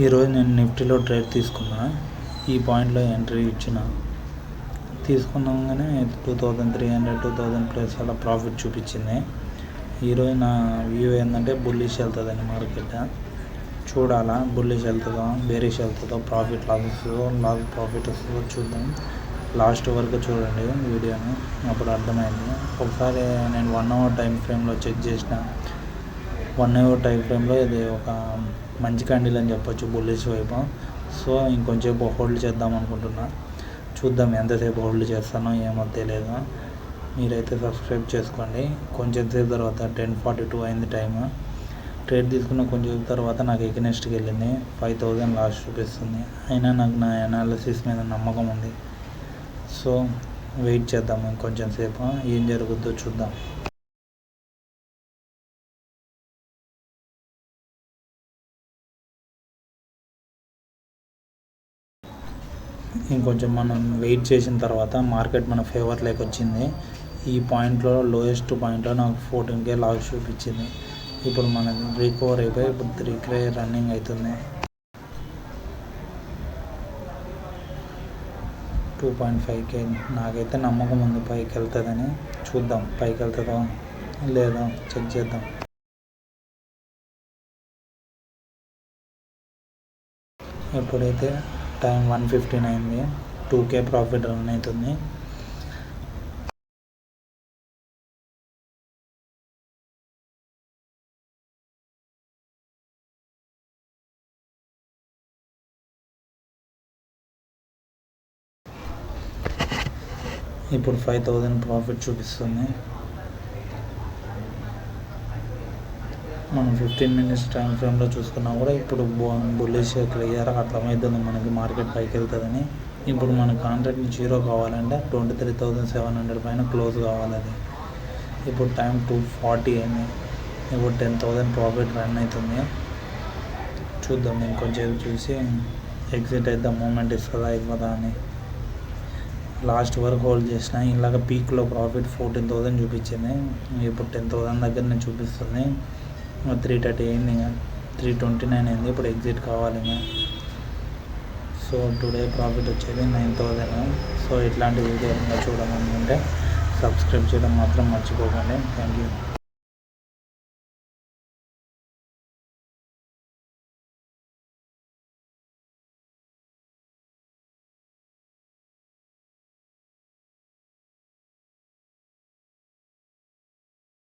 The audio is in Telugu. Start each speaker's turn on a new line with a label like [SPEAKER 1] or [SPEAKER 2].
[SPEAKER 1] ఈరోజు నేను నిఫ్టీలో ట్రేడ్ తీసుకున్నా. ఈ పాయింట్లో ఎంట్రీ ఇచ్చిన తీసుకున్నాగానే 2300 2000 ప్లస్ అలా ప్రాఫిట్ చూపించింది. ఈరోజు నా వ్యూ ఏంటంటే బుల్లిష్ వెళ్తుందని మార్కెట్ చూడాలా, బుల్లిష్ వెళ్తుందో బేరిష్ వెళ్తుందో, ప్రాఫిట్ లాస్ వస్తుందో ప్రాఫిట్ వస్తుందో చూద్దాం. లాస్ట్ వరకు చూడండి వీడియోని, అప్పుడు అర్థమైంది. ఒకసారి నేను 1 అవర్ టైం ఫ్రేమ్లో చెక్ చేసిన. 1 అవర్ టైం ఫ్రేమ్లో ఇది ఒక మంచి క్యాండిల్ అని చెప్పొచ్చు బుల్లిష్ వైపు. సో ఇంకొంచెంసేపు హోల్డ్ చేద్దాం అనుకుంటున్నా. చూద్దాం ఎంతసేపు హోల్డ్ చేస్తానో ఏమో తెలియదు. మీరైతే సబ్స్క్రైబ్ చేసుకోండి. కొంచెం సేపు తర్వాత 10:42 అయింది టైము. ట్రేడ్ తీసుకున్న కొంచెం తర్వాత నాకు ఎగనెస్ట్కి వెళ్ళింది. 5000 లాస్ చూపిస్తుంది. అయినా నాకు నా అనాలిసిస్ మీద నమ్మకం ఉంది. సో వెయిట్ చేద్దాం ఇంకొంచెం సేపు, ఏం జరుగుద్దో చూద్దాం. ఇంకొంచెం మనం వెయిట్ చేసిన తర్వాత మార్కెట్ మన ఫేవర్ లేక వచ్చింది. ఈ పాయింట్లో లోయెస్ట్ పాయింట్లో నాకు 14K లాస్ చూపించింది. ఇప్పుడు మనది రికవర్ అయిపోయి ఇప్పుడు 3K రన్నింగ్ అవుతుంది. 2.5K నాకైతే నమ్మకం ఉంది పైకి వెళ్తుందని. చూద్దాం పైకి వెళ్తుందో లేదో చెక్ చేద్దాం. ఎప్పుడైతే టైం 1:15 అయింది, 2K ప్రాఫిట్ రన్ అవుతుంది. ఇప్పుడు 5000 ప్రాఫిట్ చూపిస్తుంది. మనం 15 మినిట్స్ టైం ఫ్రేమ్లో చూసుకున్నా కూడా ఇప్పుడు బుల్లిష్ క్లియర్ అర్థమవుతుంది మనకి మార్కెట్ పైకి వెళ్తుందని. ఇప్పుడు మన కాంట్రాక్ట్ 0 కావాలంటే 23,700 పైన క్లోజ్ కావాలి. అది ఇప్పుడు టైం 2:40 అయింది. ఇప్పుడు 10,000 ప్రాఫిట్ రన్ అవుతుంది. చూద్దాం ఇంకొంచెం చూసి ఎగ్జిట్ అయితే మూమెంట్ ఇస్తుందా ఇవ్వదా అని. లాస్ట్ వరకు హోల్డ్ చేసిన. ఇలాగ పీక్లో ప్రాఫిట్ 14,000 చూపించింది. ఇప్పుడు 10,000 దగ్గర నేను చూపిస్తుంది. 3:30 అయింది, ఇంకా 3:29 అయింది. ఇప్పుడు ఎగ్జిట్ కావాలి ఇంకా. సో టుడే ప్రాఫిట్ వచ్చేది 9,000. సో ఇట్లాంటి వీడియో ఇంకా చూడాలనుకుంటే సబ్స్క్రైబ్ చేయడం మాత్రం మర్చిపోకండి. Thank you.